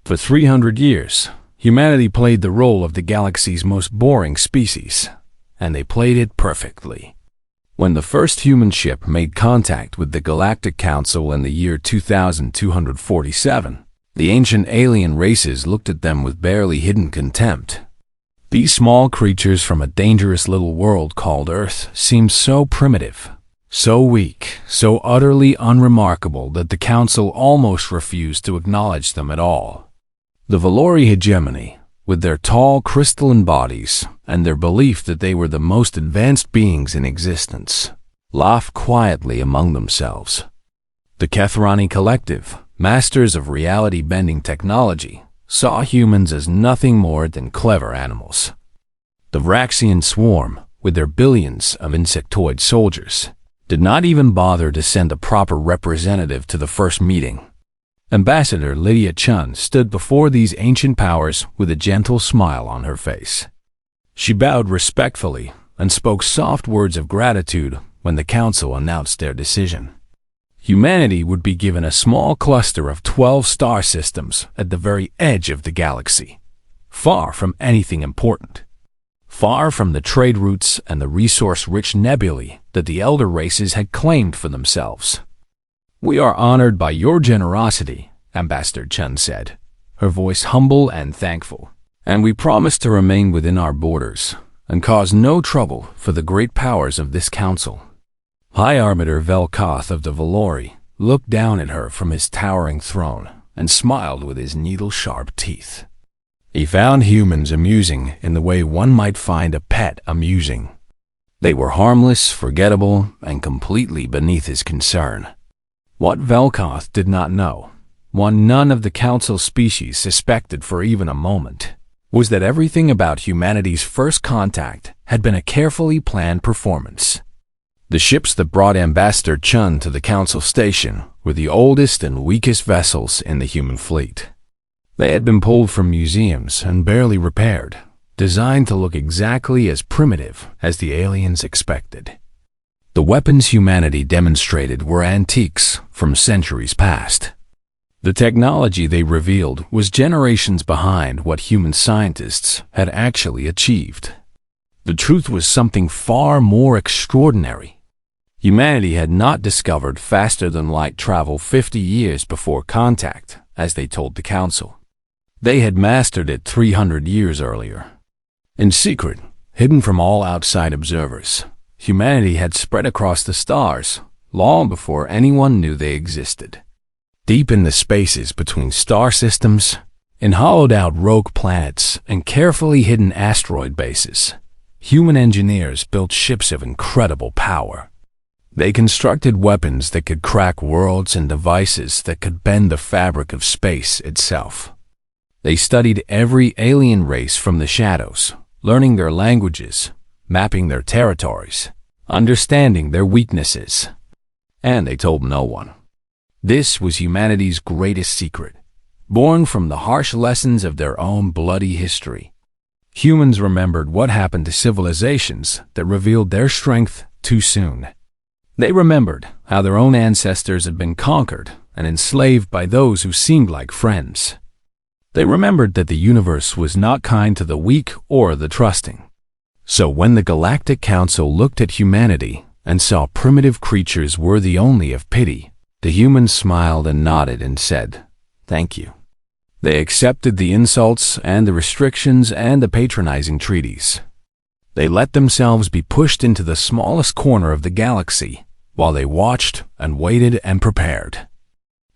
For 300 years, humanity played the role of the galaxy's most boring species, and they played it perfectly. When the first human ship made contact with the Galactic Council in the year 2247, the ancient alien races looked at them with barely hidden contempt. These small creatures from a dangerous little world called Earth seemed so primitive, so weak, so utterly unremarkable that the Council almost refused to acknowledge them at all. The Valori hegemony, with their tall crystalline bodies and their belief that they were the most advanced beings in existence, laughed quietly among themselves. The Kethrani Collective, masters of reality-bending technology, saw humans as nothing more than clever animals. The Vraxian Swarm, with their billions of insectoid soldiers, did not even bother to send a proper representative to the first meeting. Ambassador Lydia Chun stood before these ancient powers with a gentle smile on her face. She bowed respectfully and spoke soft words of gratitude when the Council announced their decision. Humanity would be given a small cluster of 12 star systems at the very edge of the galaxy, far from anything important, far from the trade routes and the resource-rich nebulae that the elder races had claimed for themselves. "We are honored by your generosity," Ambassador Chun said, her voice humble and thankful, "and we promise to remain within our borders and cause no trouble for the great powers of this council." High Arbiter Velkoth of the Valori looked down at her from his towering throne and smiled with his needle-sharp teeth. He found humans amusing in the way one might find a pet amusing. They were harmless, forgettable, and completely beneath his concern. What Velkoth did not know, what none of the Council species suspected for even a moment, was that everything about humanity's first contact had been a carefully planned performance. The ships that brought Ambassador Chun to the Council station were the oldest and weakest vessels in the human fleet. They had been pulled from museums and barely repaired, designed to look exactly as primitive as the aliens expected. The weapons humanity demonstrated were antiques from centuries past. The technology they revealed was generations behind what human scientists had actually achieved. The truth was something far more extraordinary. Humanity had not discovered faster-than-light travel 50 years before contact, as they told the Council. They had mastered it 300 years earlier. In secret, hidden from all outside observers, humanity had spread across the stars long before anyone knew they existed. Deep in the spaces between star systems, in hollowed-out rogue planets and carefully hidden asteroid bases, human engineers built ships of incredible power. They constructed weapons that could crack worlds and devices that could bend the fabric of space itself. They studied every alien race from the shadows, learning their languages, mapping their territories, understanding their weaknesses. And they told no one. This was humanity's greatest secret, born from the harsh lessons of their own bloody history. Humans remembered what happened to civilizations that revealed their strength too soon. They remembered how their own ancestors had been conquered and enslaved by those who seemed like friends. They remembered that the universe was not kind to the weak or the trusting. So when the Galactic Council looked at humanity and saw primitive creatures worthy only of pity, the humans smiled and nodded and said, "Thank you." They accepted the insults and the restrictions and the patronizing treaties. They let themselves be pushed into the smallest corner of the galaxy while they watched and waited and prepared.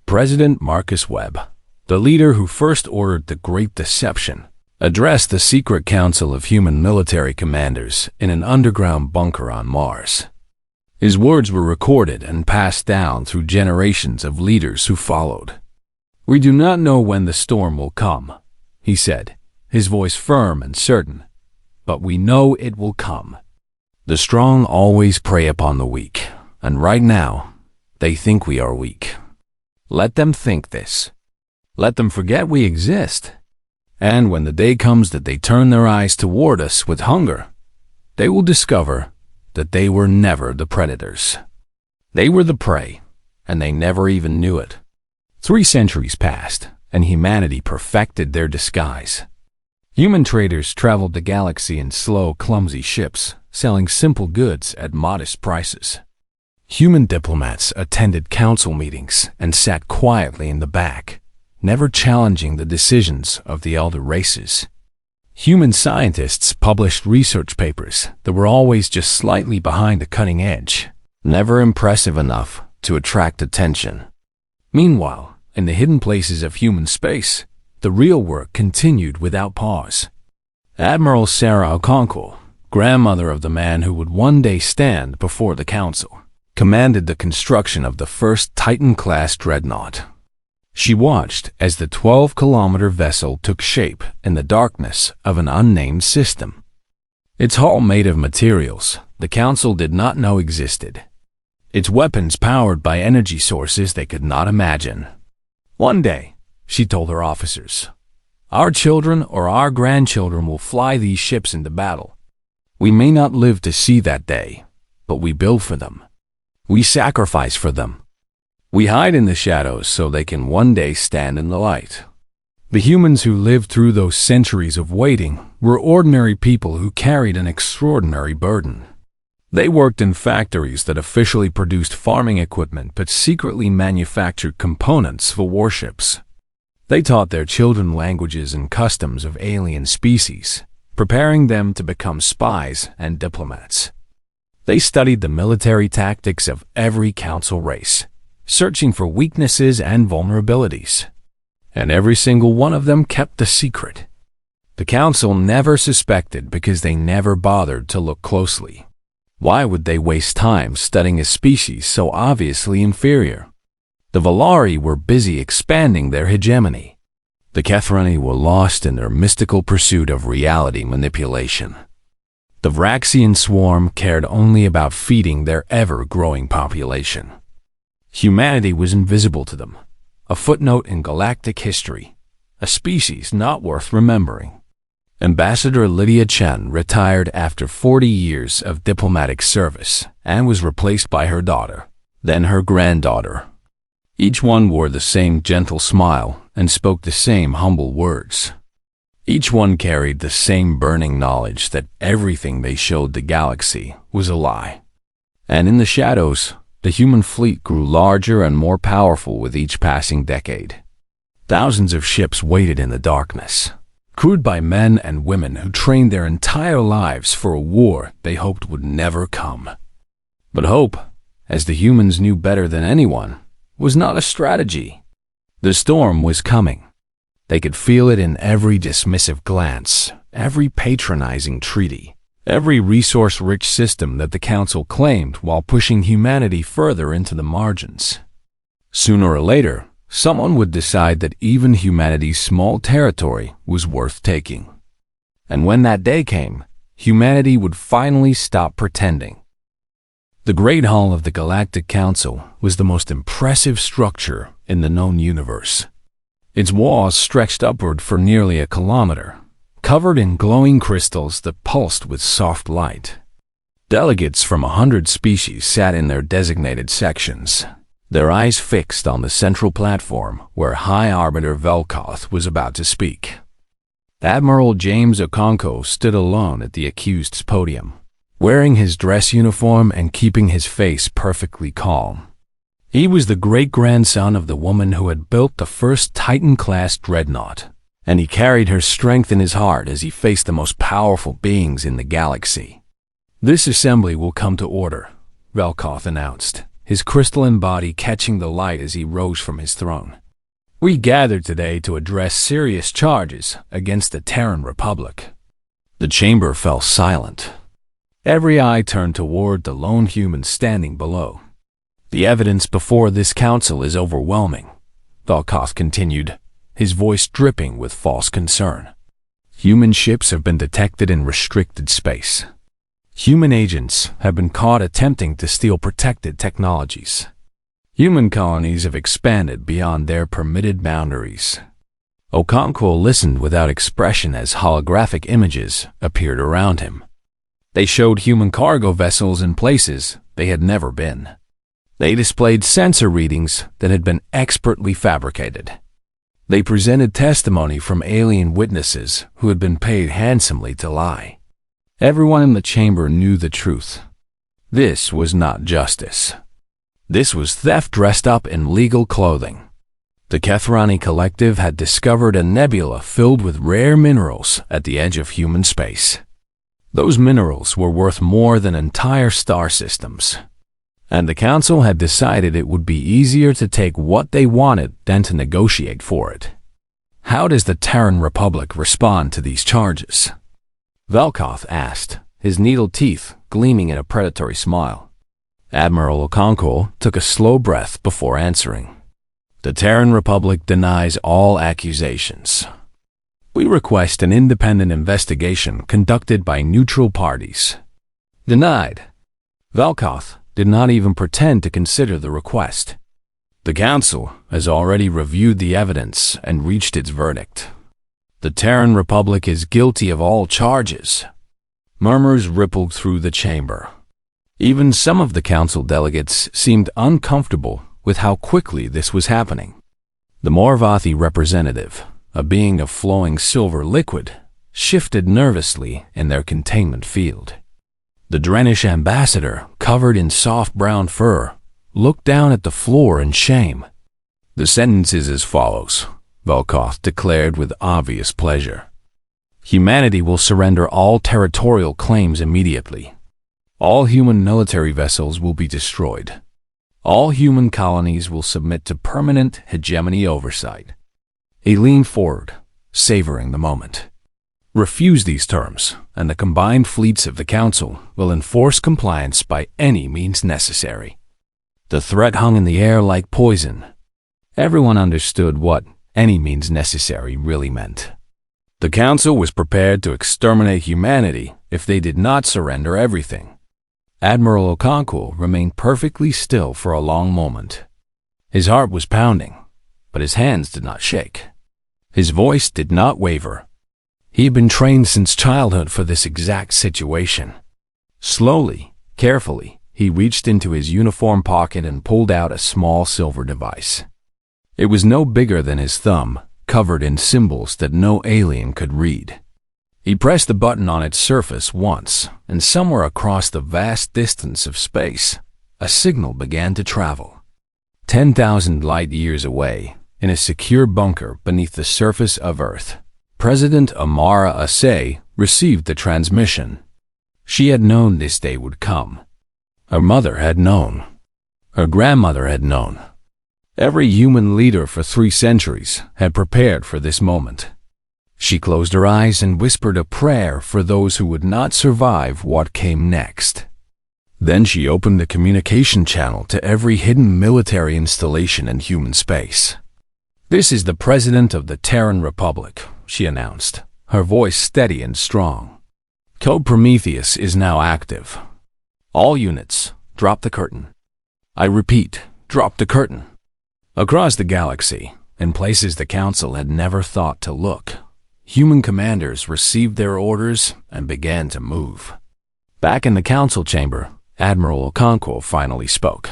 President Marcus Webb, the leader who first ordered the Great Deception, addressed the secret council of human military commanders in an underground bunker on Mars. His words were recorded and passed down through generations of leaders who followed. "We do not know when the storm will come," he said, his voice firm and certain, "but we know it will come. The strong always prey upon the weak, and right now, they think we are weak. Let them think this. Let them forget we exist. And when the day comes that they turn their eyes toward us with hunger, they will discover that they were never the predators. They were the prey, and they never even knew it." 3 centuries passed, and humanity perfected their disguise. Human traders traveled the galaxy in slow, clumsy ships, selling simple goods at modest prices. Human diplomats attended council meetings and sat quietly in the back, never challenging the decisions of the elder races. Human scientists published research papers that were always just slightly behind the cutting edge, never impressive enough to attract attention. Meanwhile, in the hidden places of human space, the real work continued without pause. Admiral Sarah Okonkwo, grandmother of the man who would one day stand before the council, commanded the construction of the first Titan-class dreadnought. She watched as the 12-kilometer vessel took shape in the darkness of an unnamed system. Its hull made of materials the Council did not know existed. Its weapons powered by energy sources they could not imagine. One day, she told her officers, "Our children or our grandchildren will fly these ships into battle. We may not live to see that day, but we build for them. We sacrifice for them. We hide in the shadows so they can one day stand in the light." The humans who lived through those centuries of waiting were ordinary people who carried an extraordinary burden. They worked in factories that officially produced farming equipment but secretly manufactured components for warships. They taught their children languages and customs of alien species, preparing them to become spies and diplomats. They studied the military tactics of every council race, searching for weaknesses and vulnerabilities. And every single one of them kept the secret. The council never suspected because they never bothered to look closely. Why would they waste time studying a species so obviously inferior? The Valari were busy expanding their hegemony. The Kethrani were lost in their mystical pursuit of reality manipulation. The Vraxian swarm cared only about feeding their ever-growing population. Humanity was invisible to them, a footnote in galactic history, a species not worth remembering. Ambassador Lydia Chen retired after 40 years of diplomatic service and was replaced by her daughter, then her granddaughter. Each one wore the same gentle smile and spoke the same humble words. Each one carried the same burning knowledge that everything they showed the galaxy was a lie. And in the shadows, the human fleet grew larger and more powerful with each passing decade. Thousands of ships waited in the darkness, crewed by men and women who trained their entire lives for a war they hoped would never come. But hope, as the humans knew better than anyone, was not a strategy. The storm was coming. They could feel it in every dismissive glance, every patronizing treaty, every resource-rich system that the Council claimed while pushing humanity further into the margins. Sooner or later, someone would decide that even humanity's small territory was worth taking. And when that day came, humanity would finally stop pretending. The Great Hall of the Galactic Council was the most impressive structure in the known universe. Its walls stretched upward for nearly a kilometer, covered in glowing crystals that pulsed with soft light. Delegates from 100 species sat in their designated sections, their eyes fixed on the central platform where High Arbiter Velkoth was about to speak. Admiral James Okonkwo stood alone at the accused's podium, wearing his dress uniform and keeping his face perfectly calm. He was the great-grandson of the woman who had built the first Titan-class dreadnought, and he carried her strength in his heart as he faced the most powerful beings in the galaxy. "This assembly will come to order," Velkoth announced, his crystalline body catching the light as he rose from his throne. "We gathered today to address serious charges against the Terran Republic." The chamber fell silent. Every eye turned toward the lone human standing below. "The evidence before this council is overwhelming," Velkoth continued, his voice dripping with false concern. "Human ships have been detected in restricted space. Human agents have been caught attempting to steal protected technologies. Human colonies have expanded beyond their permitted boundaries." Okonkwo listened without expression as holographic images appeared around him. They showed human cargo vessels in places they had never been. They displayed sensor readings that had been expertly fabricated. They presented testimony from alien witnesses who had been paid handsomely to lie. Everyone in the chamber knew the truth. This was not justice. This was theft dressed up in legal clothing. The Kethrani Collective had discovered a nebula filled with rare minerals at the edge of human space. Those minerals were worth more than entire star systems. And the Council had decided it would be easier to take what they wanted than to negotiate for it. How does the Terran Republic respond to these charges? Velkoth asked, his needle teeth gleaming in a predatory smile. Admiral Okonkwo took a slow breath before answering. The Terran Republic denies all accusations. We request an independent investigation conducted by neutral parties. Denied. Velkoth did not even pretend to consider the request. The Council has already reviewed the evidence and reached its verdict. The Terran Republic is guilty of all charges. Murmurs rippled through the chamber. Even some of the Council delegates seemed uncomfortable with how quickly this was happening. The Morvathi representative, a being of flowing silver liquid, shifted nervously in their containment field. The Drenish ambassador, covered in soft brown fur, looked down at the floor in shame. The sentence is as follows, Velkoth declared with obvious pleasure. Humanity will surrender all territorial claims immediately. All human military vessels will be destroyed. All human colonies will submit to permanent hegemony oversight. He leaned forward, savoring the moment. Refuse these terms, and the combined fleets of the Council will enforce compliance by any means necessary. The threat hung in the air like poison. Everyone understood what any means necessary really meant. The Council was prepared to exterminate humanity if they did not surrender everything. Admiral Okonkwo remained perfectly still for a long moment. His heart was pounding, but his hands did not shake. His voice did not waver. He had been trained since childhood for this exact situation. Slowly, carefully, he reached into his uniform pocket and pulled out a small silver device. It was no bigger than his thumb, covered in symbols that no alien could read. He pressed the button on its surface once, and somewhere across the vast distance of space, a signal began to travel. 10,000 light years away, in a secure bunker beneath the surface of Earth, President Amara Asay received the transmission. She had known this day would come. Her mother had known. Her grandmother had known. Every human leader for 3 centuries had prepared for this moment. She closed her eyes and whispered a prayer for those who would not survive what came next. Then she opened the communication channel to every hidden military installation in human space. This is the President of the Terran Republic, she announced, her voice steady and strong. Code Prometheus is now active. All units, drop the curtain. I repeat, drop the curtain. Across the galaxy, in places the Council had never thought to look, human commanders received their orders and began to move. Back in the Council chamber, Admiral Okonkwo finally spoke.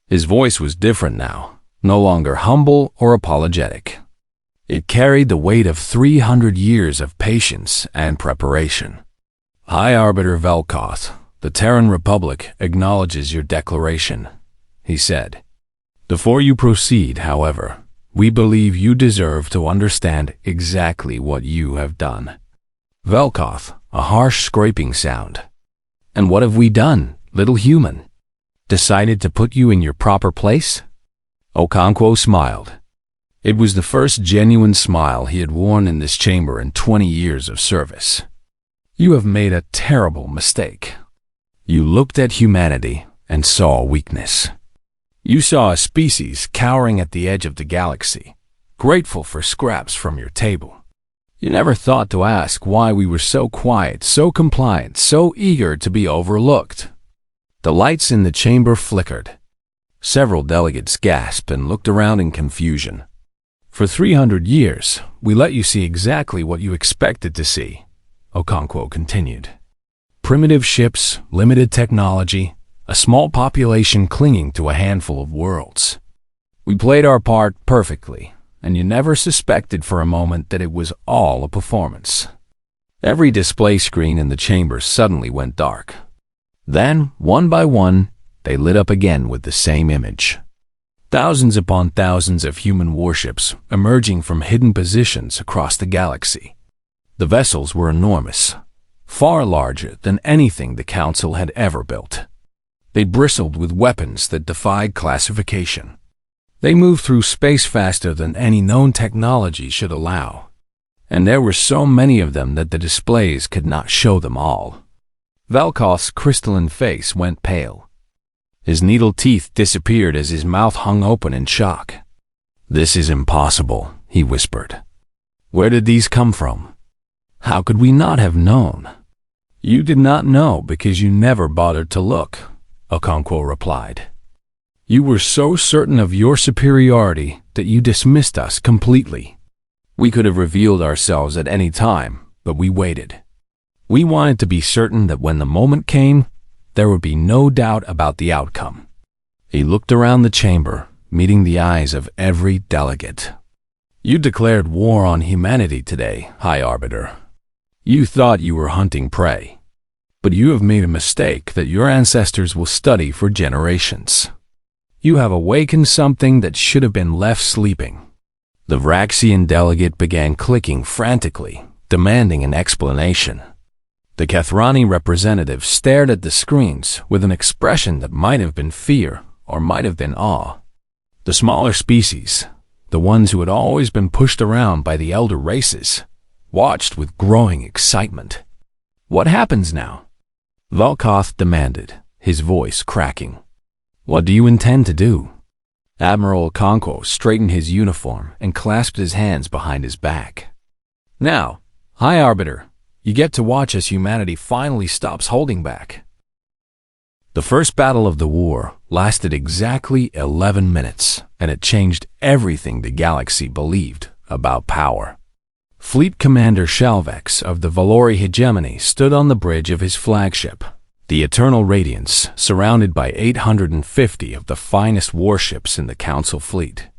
His voice was different now, no longer humble or apologetic. It carried the weight of 300 years of patience and preparation. High Arbiter Velkoth, the Terran Republic acknowledges your declaration, he said. Before you proceed, however, we believe you deserve to understand exactly what you have done. Velkoth, a harsh scraping sound. And what have we done, little human? Decided to put you in your proper place? Okonkwo smiled. It was the first genuine smile he had worn in this chamber in 20 years of service. You have made a terrible mistake. You looked at humanity and saw weakness. You saw a species cowering at the edge of the galaxy, grateful for scraps from your table. You never thought to ask why we were so quiet, so compliant, so eager to be overlooked. The lights in the chamber flickered. Several delegates gasped and looked around in confusion. For 300 years, we let you see exactly what you expected to see, Okonkwo continued. Primitive ships, limited technology, a small population clinging to a handful of worlds. We played our part perfectly, and you never suspected for a moment that it was all a performance. Every display screen in the chamber suddenly went dark. Then, one by one, they lit up again with the same image. Thousands upon thousands of human warships emerging from hidden positions across the galaxy. The vessels were enormous, far larger than anything the Council had ever built. They bristled with weapons that defied classification. They moved through space faster than any known technology should allow, and there were so many of them that the displays could not show them all. Velkoth's crystalline face went pale. His needle teeth disappeared as his mouth hung open in shock. "This is impossible," he whispered. "Where did these come from? How could we not have known?" "You did not know because you never bothered to look," Okonkwo replied. "You were so certain of your superiority that you dismissed us completely. We could have revealed ourselves at any time, but we waited. We wanted to be certain that when the moment came, there would be no doubt about the outcome." He looked around the chamber, meeting the eyes of every delegate. "You declared war on humanity today, High Arbiter. You thought you were hunting prey. But you have made a mistake that your ancestors will study for generations. You have awakened something that should have been left sleeping." The Vraxian delegate began clicking frantically, demanding an explanation. The Kethrani representative stared at the screens with an expression that might have been fear or might have been awe. The smaller species, the ones who had always been pushed around by the elder races, watched with growing excitement. "What happens now?" Velkoth demanded, his voice cracking. "What do you intend to do?" Admiral Okonkwo straightened his uniform and clasped his hands behind his back. "Now, High Arbiter, you get to watch as humanity finally stops holding back." The first battle of the war lasted exactly 11 minutes, and it changed everything the galaxy believed about power. Fleet Commander Shalvex of the Valori hegemony stood on the bridge of his flagship, the Eternal Radiance, surrounded by 850 of the finest warships in the Council fleet.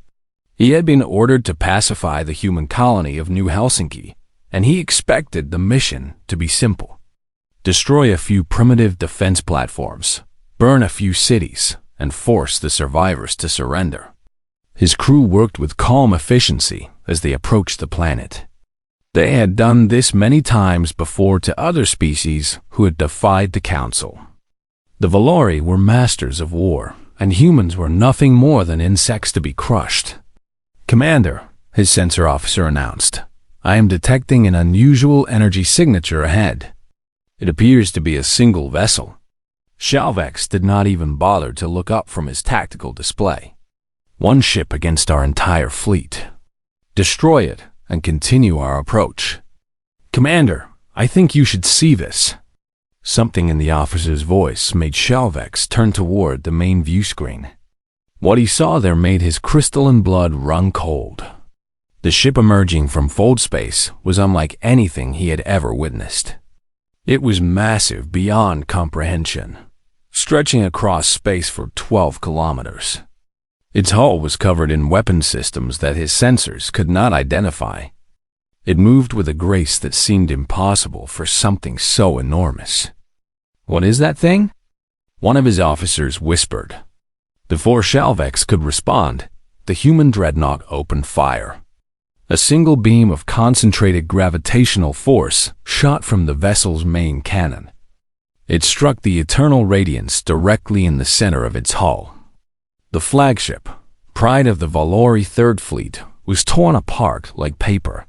He had been ordered to pacify the human colony of New Helsinki, and he expected the mission to be simple. Destroy a few primitive defense platforms, burn a few cities, and force the survivors to surrender. His crew worked with calm efficiency as they approached the planet. They had done this many times before to other species who had defied the Council. The Valori were masters of war, and humans were nothing more than insects to be crushed. "Commander," his sensor officer announced, "I am detecting an unusual energy signature ahead. It appears to be a single vessel." Shalvex did not even bother to look up from his tactical display. "One ship against our entire fleet. Destroy it and continue our approach." "Commander, I think you should see this." Something in the officer's voice made Shalvex turn toward the main view screen. What he saw there made his crystalline blood run cold. The ship emerging from fold space was unlike anything he had ever witnessed. It was massive beyond comprehension, stretching across space for 12 kilometers. Its hull was covered in weapon systems that his sensors could not identify. It moved with a grace that seemed impossible for something so enormous. "What is that thing?" one of his officers whispered. Before Shalvex could respond, the human dreadnought opened fire. A single beam of concentrated gravitational force shot from the vessel's main cannon. It struck the Eternal Radiance directly in the center of its hull. The flagship, pride of the Valori Third Fleet, was torn apart like paper.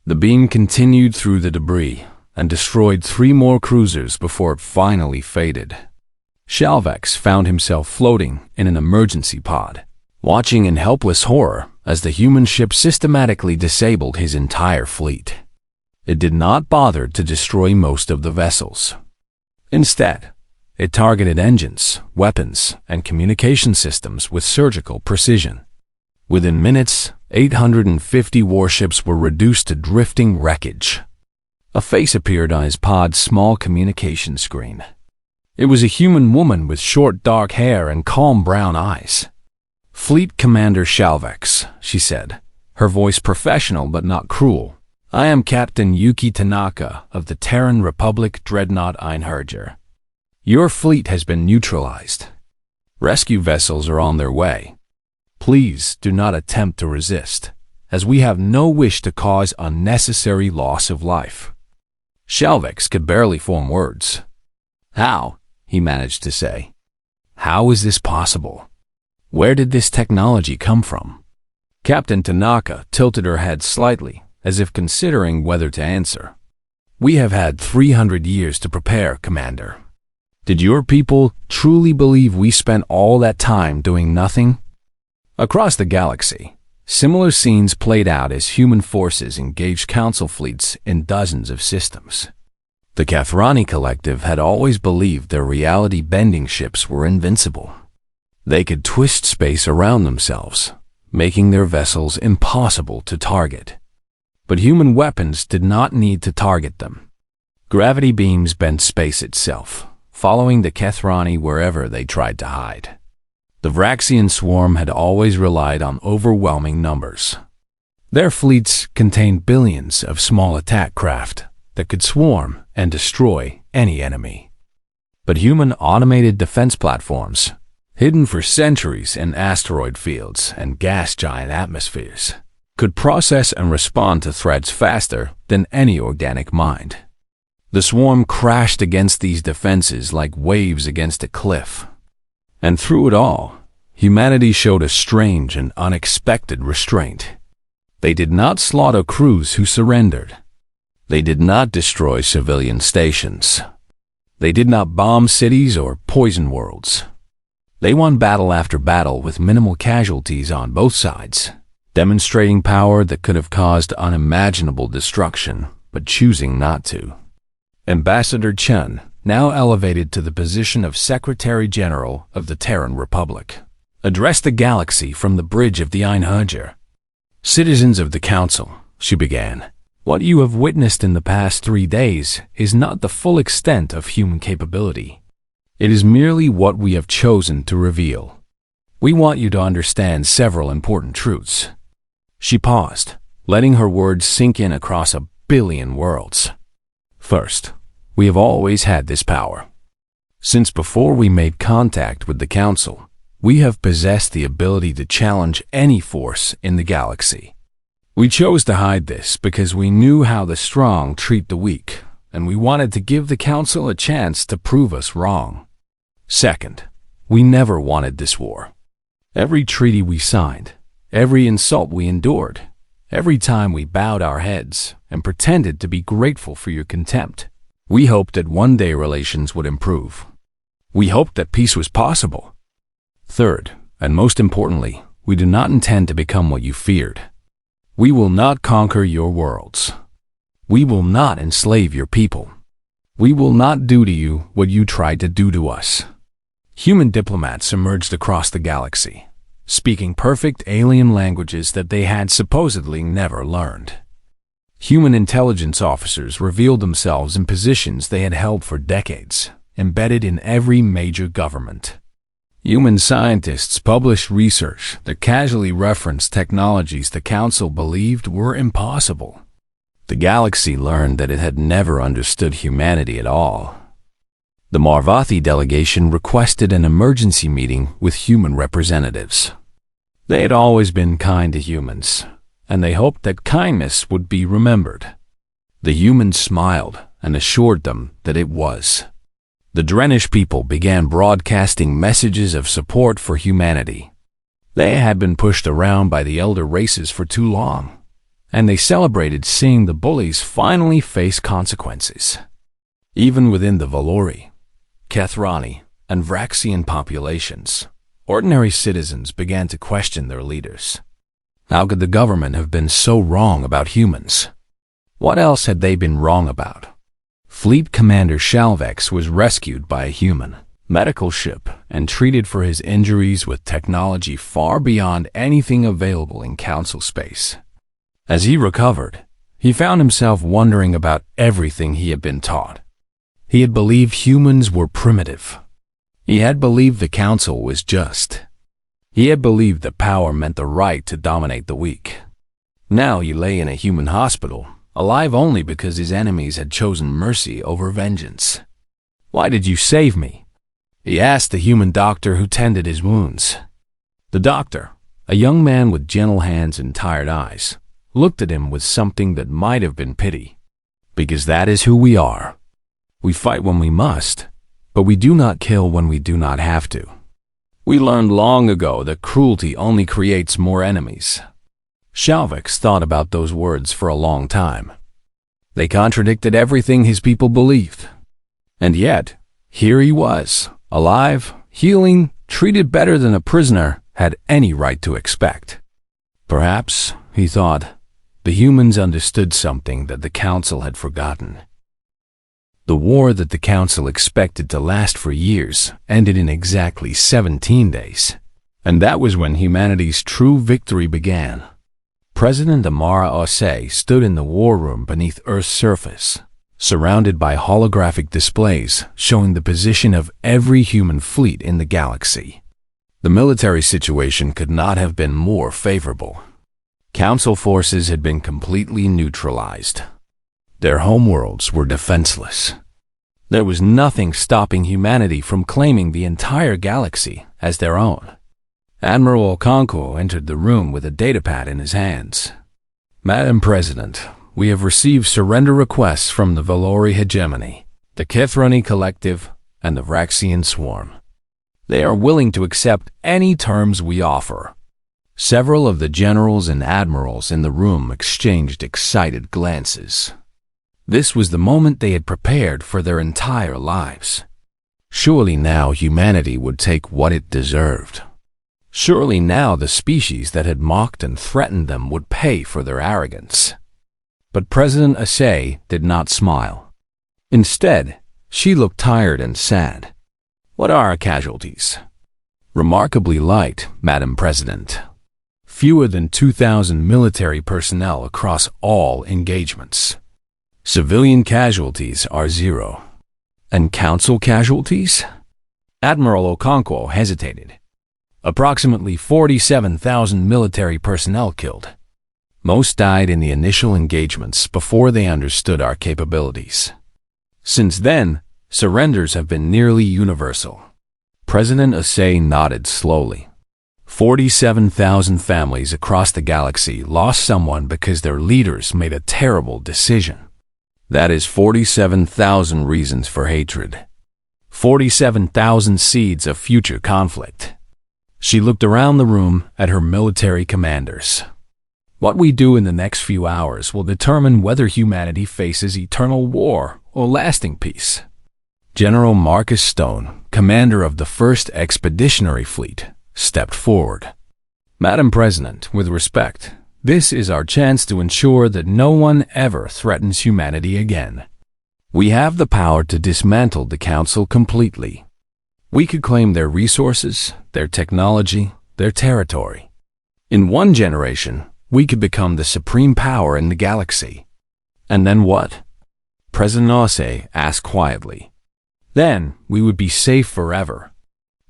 The beam continued through the debris and destroyed 3 more cruisers before it finally faded. Shalvex found himself floating in an emergency pod, watching in helpless horror as the human ship systematically disabled his entire fleet. It did not bother to destroy most of the vessels. Instead, it targeted engines, weapons, and communication systems with surgical precision. Within minutes, 850 warships were reduced to drifting wreckage. A face appeared on his pod's small communication screen. It was a human woman with short dark hair and calm brown eyes. "Fleet Commander Shalvex," she said, her voice professional but not cruel. "I am Captain Yuki Tanaka of the Terran Republic Dreadnought Einherjar. Your fleet has been neutralized. Rescue vessels are on their way. Please do not attempt to resist, as we have no wish to cause unnecessary loss of life." Shelvex could barely form words. "How?" he managed to say. "How is this possible? Where did this technology come from?" Captain Tanaka tilted her head slightly, as if considering whether to answer. "We have had 300 years to prepare, Commander. Did your people truly believe we spent all that time doing nothing?" Across the galaxy, similar scenes played out as human forces engaged council fleets in dozens of systems. The Kathrani Collective had always believed their reality-bending ships were invincible. They could twist space around themselves, making their vessels impossible to target. But human weapons did not need to target them. Gravity beams bent space itself, following the Kathrani wherever they tried to hide. The Vraxian swarm had always relied on overwhelming numbers. Their fleets contained billions of small attack craft that could swarm and destroy any enemy. But human automated defense platforms, hidden for centuries in asteroid fields and gas giant atmospheres, could process and respond to threats faster than any organic mind. The swarm crashed against these defenses like waves against a cliff. And through it all, humanity showed a strange and unexpected restraint. They did not slaughter crews who surrendered. They did not destroy civilian stations. They did not bomb cities or poison worlds. They won battle after battle with minimal casualties on both sides, demonstrating power that could have caused unimaginable destruction, but choosing not to. Ambassador Chun, now elevated to the position of Secretary General of the Terran Republic, addressed the galaxy from the bridge of the Einherjar. "Citizens of the Council," she began, "what you have witnessed in the past 3 days is not the full extent of human capability. It is merely what we have chosen to reveal. We want you to understand several important truths." She paused, letting her words sink in across 1 billion worlds. "First, we have always had this power. Since before we made contact with the Council, we have possessed the ability to challenge any force in the galaxy. We chose to hide this because we knew how the strong treat the weak, and we wanted to give the Council a chance to prove us wrong. Second, we never wanted this war. Every treaty we signed, every insult we endured, every time we bowed our heads and pretended to be grateful for your contempt, we hoped that one day relations would improve. We hoped that peace was possible. Third, and most importantly, we do not intend to become what you feared. We will not conquer your worlds. We will not enslave your people. We will not do to you what you tried to do to us." Human diplomats emerged across the galaxy, speaking perfect alien languages that they had supposedly never learned. Human intelligence officers revealed themselves in positions they had held for decades, embedded in every major government. Human scientists published research that casually referenced technologies the Council believed were impossible. The galaxy learned that it had never understood humanity at all. The Marvathi delegation requested an emergency meeting with human representatives. They had always been kind to humans, and they hoped that kindness would be remembered. The humans smiled and assured them that it was. The Drenish people began broadcasting messages of support for humanity. They had been pushed around by the elder races for too long, and they celebrated seeing the bullies finally face consequences. Even within the Valori, Kathrani, and Vraxian populations, ordinary citizens began to question their leaders. How could the government have been so wrong about humans? What else had they been wrong about? Fleet Commander Shalvex was rescued by a human medical ship and treated for his injuries with technology far beyond anything available in Council space. As he recovered, he found himself wondering about everything he had been taught. He had believed humans were primitive. He had believed the Council was just. He had believed that power meant the right to dominate the weak. Now he lay in a human hospital, alive only because his enemies had chosen mercy over vengeance. "Why did you save me?" he asked the human doctor who tended his wounds. The doctor, a young man with gentle hands and tired eyes, looked at him with something that might have been pity. "Because that is who we are. We fight when we must, but we do not kill when we do not have to. We learned long ago that cruelty only creates more enemies." Shalvix thought about those words for a long time. They contradicted everything his people believed. And yet, here he was, alive, healing, treated better than a prisoner had any right to expect. Perhaps, he thought, the humans understood something that the Council had forgotten. The war that the Council expected to last for years ended in exactly 17 days. And that was when humanity's true victory began. President Amara Osei stood in the war room beneath Earth's surface, surrounded by holographic displays showing the position of every human fleet in the galaxy. The military situation could not have been more favorable. Council forces had been completely neutralized. Their homeworlds were defenseless. There was nothing stopping humanity from claiming the entire galaxy as their own. Admiral Okonkwo entered the room with a datapad in his hands. "Madam President, we have received surrender requests from the Valori Hegemony, the Kithroni Collective, and the Vraxian Swarm. They are willing to accept any terms we offer." Several of the generals and admirals in the room exchanged excited glances. This was the moment they had prepared for their entire lives. Surely now humanity would take what it deserved. Surely now the species that had mocked and threatened them would pay for their arrogance. But President Osei did not smile. Instead, she looked tired and sad. "What are our casualties?" "Remarkably light, Madam President. Fewer than 2,000 military personnel across all engagements. Civilian casualties are 0. "And council casualties?" Admiral Okonkwo hesitated. "Approximately 47,000 military personnel killed. Most died in the initial engagements before they understood our capabilities. Since then, surrenders have been nearly universal." President Osei nodded slowly. 47,000 families across the galaxy lost someone because their leaders made a terrible decision. That is 47,000 reasons for hatred. 47,000 seeds of future conflict. She looked around the room at her military commanders. "What we do in the next few hours will determine whether humanity faces eternal war or lasting peace." General Marcus Stone, commander of the 1st Expeditionary Fleet, stepped forward. "Madam President, with respect, this is our chance to ensure that no one ever threatens humanity again. We have the power to dismantle the Council completely. We could claim their resources, their technology, their territory. In 1 generation, we could become the supreme power in the galaxy." "And then what?" President Osei asked quietly. "Then we would be safe forever."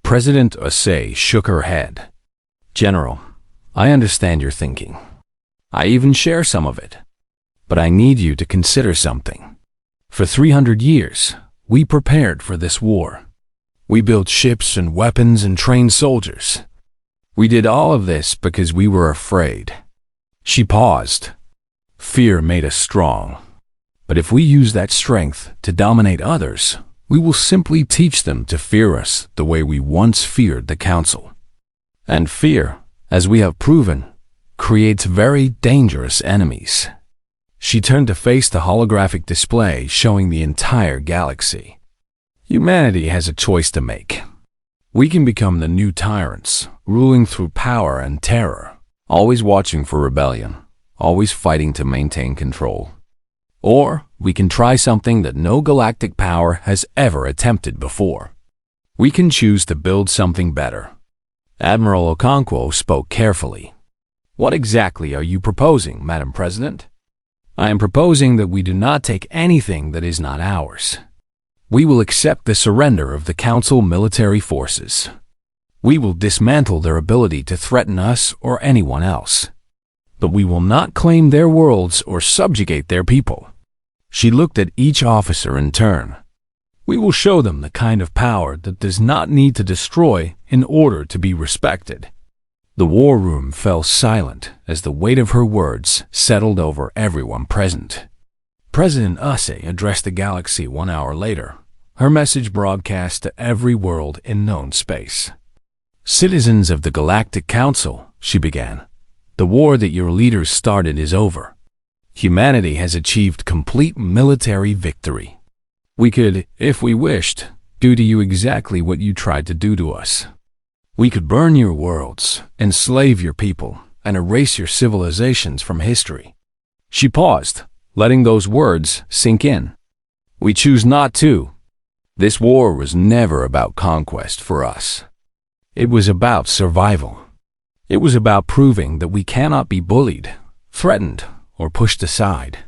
President Osei shook her head. "General, I understand your thinking. I even share some of it. But I need you to consider something. For 300 years, we prepared for this war. We built ships and weapons and trained soldiers. We did all of this because we were afraid." She paused. "Fear made us strong. But if we use that strength to dominate others, we will simply teach them to fear us the way we once feared the Council. And fear, as we have proven, creates very dangerous enemies." She turned to face the holographic display showing the entire galaxy. "Humanity has a choice to make. We can become the new tyrants, ruling through power and terror, always watching for rebellion, always fighting to maintain control. Or we can try something that no galactic power has ever attempted before. We can choose to build something better." Admiral Okonkwo spoke carefully. "What exactly are you proposing, Madam President?" "I am proposing that we do not take anything that is not ours. We will accept the surrender of the Council military forces. We will dismantle their ability to threaten us or anyone else. But we will not claim their worlds or subjugate their people. She looked at each officer in turn. We will show them the kind of power that does not need to destroy in order to be respected. The war room fell silent as the weight of her words settled over everyone present. President Ase addressed the galaxy 1 hour later. Her message broadcast to every world in known space. Citizens of the Galactic Council, she began, the war that your leaders started is over. Humanity has achieved complete military victory. We could, if we wished, do to you exactly what you tried to do to us. We could burn your worlds, enslave your people, and erase your civilizations from history. She paused, letting those words sink in. We choose not to. This war was never about conquest for us. It was about survival. It was about proving that we cannot be bullied, threatened, or pushed aside.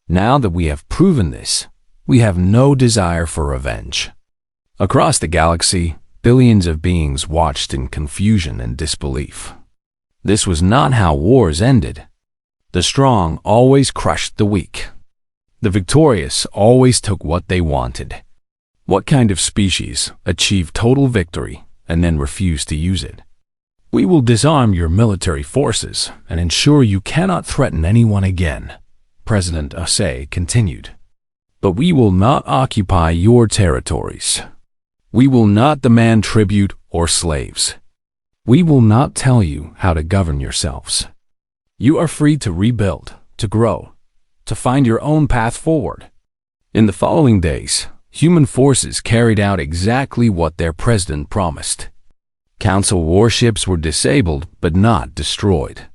Now that we have proven this, we have no desire for revenge. Across the galaxy, billions of beings watched in confusion and disbelief. This was not how wars ended. The strong always crushed the weak. The victorious always took what they wanted. What kind of species achieved total victory and then refused to use it? We will disarm your military forces and ensure you cannot threaten anyone again, President Ase continued. But we will not occupy your territories. We will not demand tribute or slaves. We will not tell you how to govern yourselves. You are free to rebuild, to grow, to find your own path forward. In the following days, human forces carried out exactly what their president promised. Council warships were disabled but not destroyed.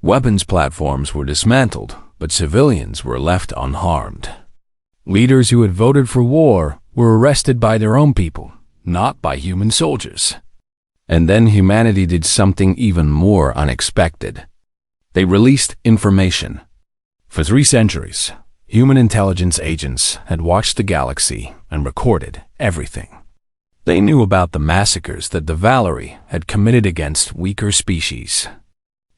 Weapons platforms were dismantled, but civilians were left unharmed. Leaders who had voted for war were arrested by their own people, not by human soldiers. And then humanity did something even more unexpected. They released information. For 3 centuries, human intelligence agents had watched the galaxy and recorded everything. They knew about the massacres that the Valerie had committed against weaker species.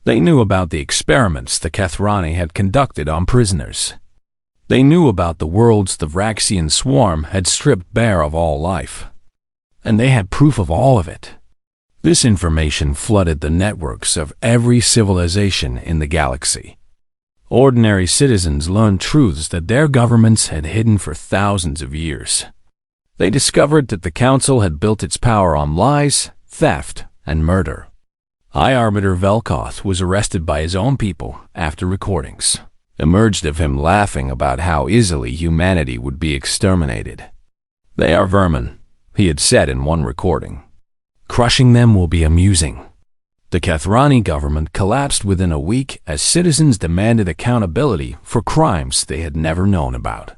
They knew about the experiments the Kethrani had conducted on prisoners. They knew about the worlds the Vraxian swarm had stripped bare of all life. And they had proof of all of it. This information flooded the networks of every civilization in the galaxy. Ordinary citizens learned truths that their governments had hidden for thousands of years. They discovered that the Council had built its power on lies, theft, and murder. High Arbiter Velkoth was arrested by his own people after recordings emerged of him laughing about how easily humanity would be exterminated. They are vermin, he had said in one recording. Crushing them will be amusing. The Kethrani government collapsed within a week as citizens demanded accountability for crimes they had never known about.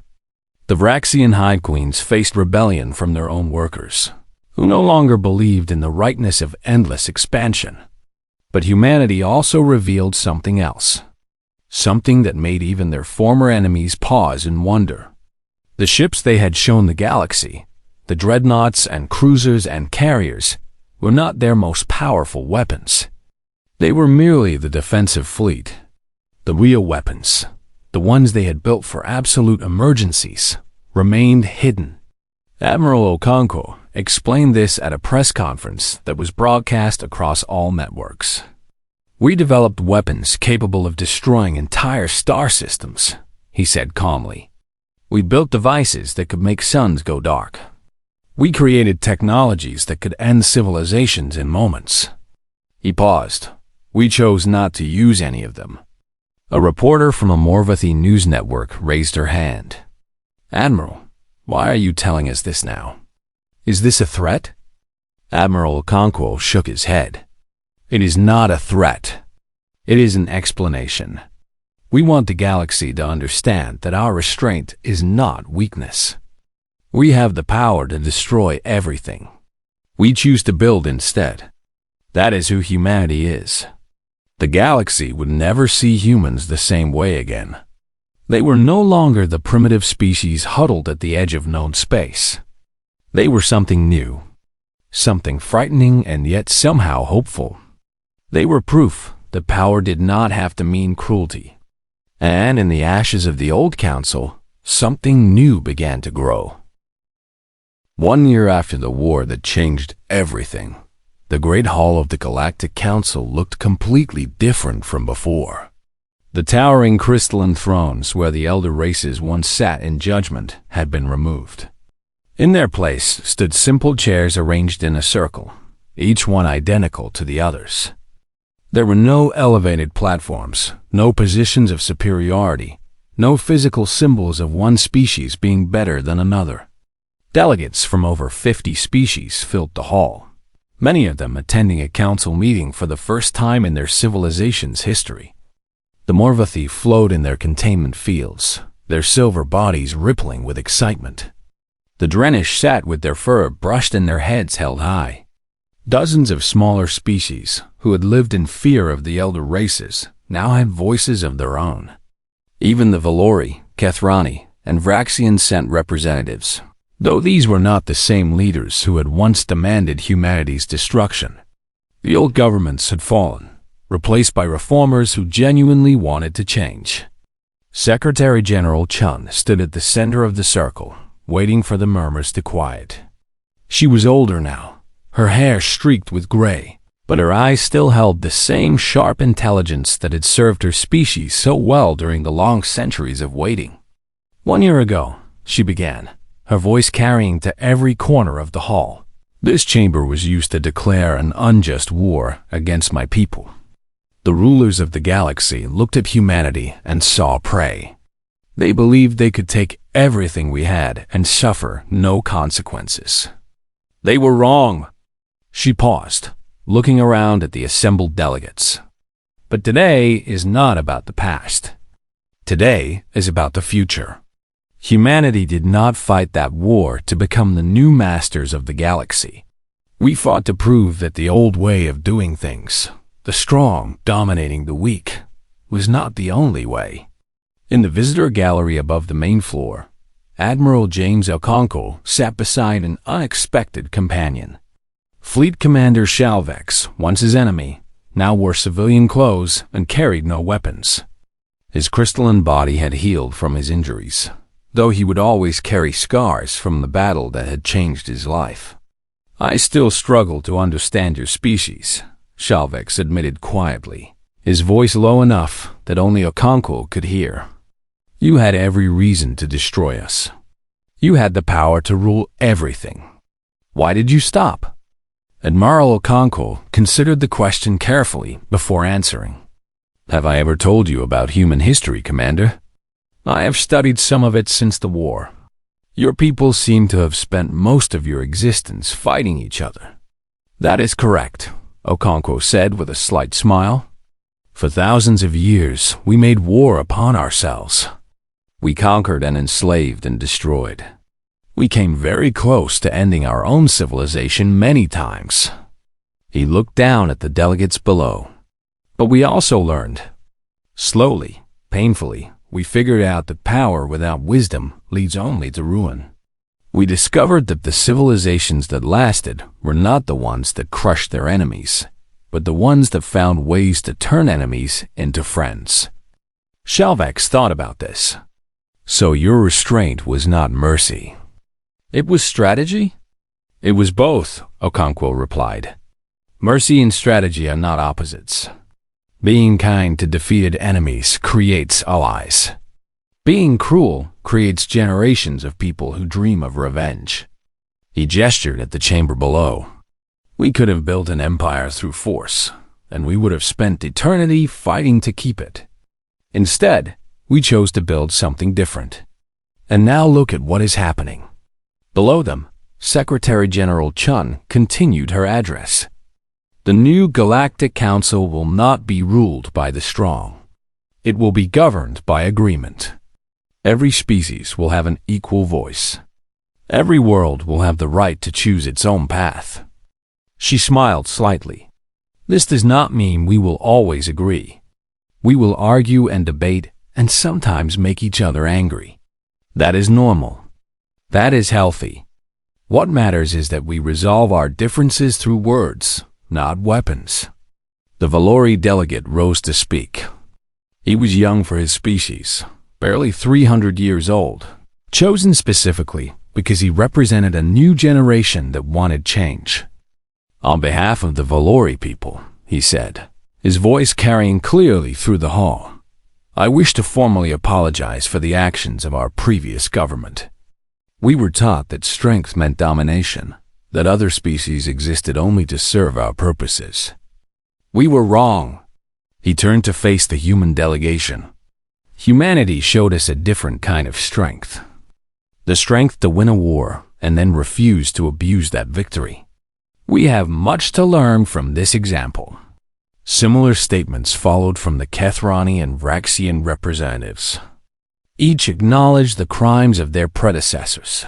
The Vraxian High Queens faced rebellion from their own workers, who no longer believed in the rightness of endless expansion. But humanity also revealed something else. Something that made even their former enemies pause in wonder. The ships they had shown the galaxy, the dreadnoughts and cruisers and carriers, were not their most powerful weapons. They were merely the defensive fleet. The real weapons, the ones they had built for absolute emergencies, remained hidden. Admiral Okonkwo explained this at a press conference that was broadcast across all networks. We developed weapons capable of destroying entire star systems, he said calmly. We built devices that could make suns go dark. We created technologies that could end civilizations in moments. He paused. We chose not to use any of them. A reporter from a Morvathi news network raised her hand. Admiral, why are you telling us this now? Is this a threat? Admiral Okonkwo shook his head. It is not a threat. It is an explanation. We want the galaxy to understand that our restraint is not weakness. We have the power to destroy everything. We choose to build instead. That is who humanity is. The galaxy would never see humans the same way again. They were no longer the primitive species huddled at the edge of known space. They were something new, something frightening and yet somehow hopeful. They were proof the power did not have to mean cruelty. And in the ashes of the old council, something new began to grow. 1 year after the war that changed everything, the Great Hall of the Galactic Council looked completely different from before. The towering crystalline thrones where the elder races once sat in judgment had been removed. In their place stood simple chairs arranged in a circle, each one identical to the others. There were no elevated platforms, no positions of superiority, no physical symbols of one species being better than another. Delegates from over 50 species filled the hall, many of them attending a council meeting for the first time in their civilization's history. The Morvathi flowed in their containment fields, their silver bodies rippling with excitement. The Drenish sat with their fur brushed and their heads held high. Dozens of smaller species, who had lived in fear of the elder races, now had voices of their own. Even the Valori, Kethrani, and Vraxian sent representatives, though these were not the same leaders who had once demanded humanity's destruction. The old governments had fallen, replaced by reformers who genuinely wanted to change. Secretary General Chun stood at the center of the circle, waiting for the murmurs to quiet. She was older now, her hair streaked with gray, but her eyes still held the same sharp intelligence that had served her species so well during the long centuries of waiting. 1 year ago, she began, her voice carrying to every corner of the hall. This chamber was used to declare an unjust war against my people. The rulers of the galaxy looked at humanity and saw prey. They believed they could take everything we had and suffer no consequences. They were wrong. She paused, looking around at the assembled delegates. But today is not about the past. Today is about the future. Humanity did not fight that war to become the new masters of the galaxy. We fought to prove that the old way of doing things, the strong dominating the weak, was not the only way. In the visitor gallery above the main floor, Admiral James Okonkwo sat beside an unexpected companion. Fleet Commander Shalvex, once his enemy, now wore civilian clothes and carried no weapons. His crystalline body had healed from his injuries, though he would always carry scars from the battle that had changed his life. "I still struggle to understand your species," Shalvex admitted quietly, his voice low enough that only Okonkwo could hear. "You had every reason to destroy us. You had the power to rule everything. Why did you stop?" Admiral Okonkwo considered the question carefully before answering. "Have I ever told you about human history, Commander? I have studied some of it since the war. Your people seem to have spent most of your existence fighting each other." "That is correct," Okonkwo said with a slight smile. "For thousands of years, we made war upon ourselves. We conquered and enslaved and destroyed. We came very close to ending our own civilization many times." He looked down at the delegates below. "But we also learned. Slowly, painfully, we figured out that power without wisdom leads only to ruin. We discovered that the civilizations that lasted were not the ones that crushed their enemies, but the ones that found ways to turn enemies into friends." Shalvex thought about this. "So your restraint was not mercy. It was strategy?" "It was both," Okonkwo replied. "Mercy and strategy are not opposites. Being kind to defeated enemies creates allies. Being cruel creates generations of people who dream of revenge." He gestured at the chamber below. "We could have built an empire through force, and we would have spent eternity fighting to keep it. Instead, we chose to build something different. And now look at what is happening." Below them, Secretary General Chun continued her address. "The new Galactic Council will not be ruled by the strong. It will be governed by agreement. Every species will have an equal voice. Every world will have the right to choose its own path." She smiled slightly. "This does not mean we will always agree. We will argue and debate and sometimes make each other angry. That is normal. That is healthy. What matters is that we resolve our differences through words, not weapons. The Valori delegate rose to speak. He was young for his species, barely 300 years old, chosen specifically because he represented a new generation that wanted change. On behalf of the Valori people, he said, his voice carrying clearly through the hall, I wish to formally apologize for the actions of our previous government. We were taught that strength meant domination, that other species existed only to serve our purposes. We were wrong. He turned to face the human delegation. Humanity showed us a different kind of strength. The strength to win a war and then refuse to abuse that victory. We have much to learn from this example. Similar statements followed from the Kethrani and Vraxian representatives. Each acknowledged the crimes of their predecessors.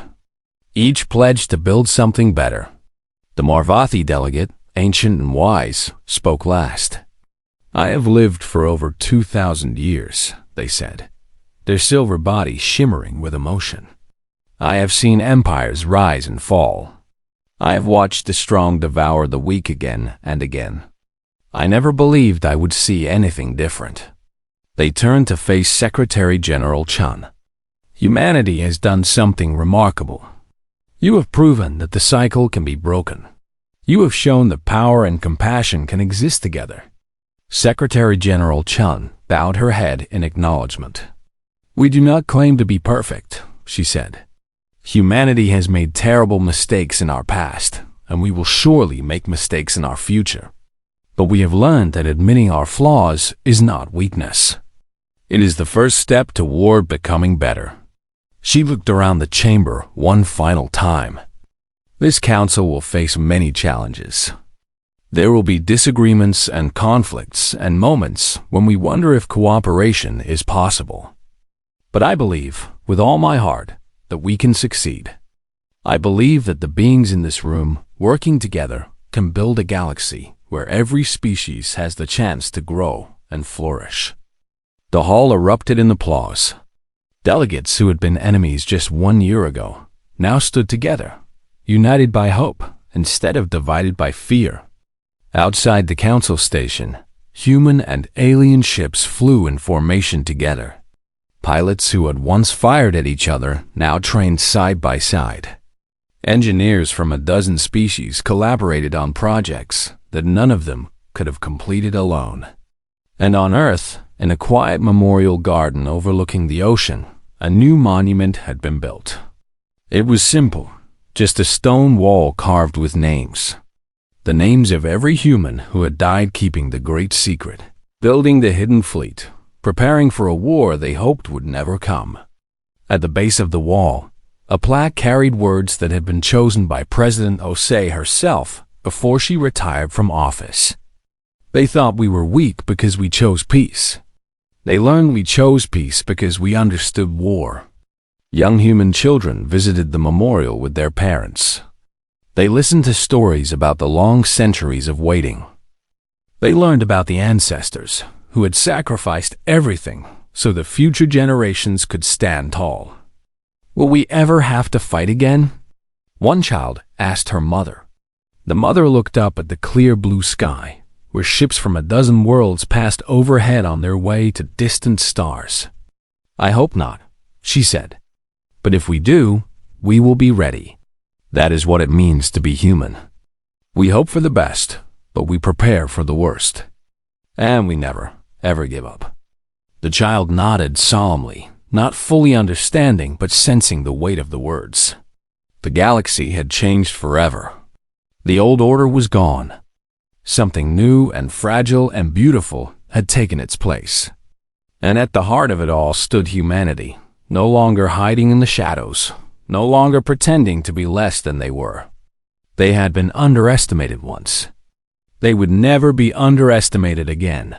Each pledged to build something better. The Marvathi delegate, ancient and wise, spoke last. I have lived for over 2,000 years, they said, their silver bodies shimmering with emotion. I have seen empires rise and fall. I have watched the strong devour the weak again and again. I never believed I would see anything different. They turned to face Secretary General Chun. Humanity has done something remarkable. You have proven that the cycle can be broken. You have shown that power and compassion can exist together. Secretary General Chun bowed her head in acknowledgement. We do not claim to be perfect, she said. Humanity has made terrible mistakes in our past, and we will surely make mistakes in our future. But we have learned that admitting our flaws is not weakness. It is the first step toward becoming better. She looked around the chamber one final time. This council will face many challenges. There will be disagreements and conflicts and moments when we wonder if cooperation is possible. But I believe, with all my heart, that we can succeed. I believe that the beings in this room, working together, can build a galaxy where every species has the chance to grow and flourish. The hall erupted in applause. Delegates who had been enemies just 1 year ago now stood together, united by hope instead of divided by fear. Outside the council station, human and alien ships flew in formation together. Pilots who had once fired at each other now trained side by side. Engineers from a dozen species collaborated on projects that none of them could have completed alone. And on Earth, in a quiet memorial garden overlooking the ocean, a new monument had been built. It was simple, just a stone wall carved with names. The names of every human who had died keeping the great secret, building the hidden fleet, preparing for a war they hoped would never come. At the base of the wall, a plaque carried words that had been chosen by President Osei herself before she retired from office. They thought we were weak because we chose peace. They learned we chose peace because we understood war. Young human children visited the memorial with their parents. They listened to stories about the long centuries of waiting. They learned about the ancestors who had sacrificed everything so the future generations could stand tall. Will we ever have to fight again? One child asked her mother. The mother looked up at the clear blue sky, where ships from a dozen worlds passed overhead on their way to distant stars. I hope not, she said. But if we do, we will be ready. That is what it means to be human. We hope for the best, but we prepare for the worst. And we never, ever give up. The child nodded solemnly, not fully understanding but sensing the weight of the words. The galaxy had changed forever. The old order was gone. Something new and fragile and beautiful had taken its place. And at the heart of it all stood humanity, no longer hiding in the shadows, no longer pretending to be less than they were. They had been underestimated once. They would never be underestimated again.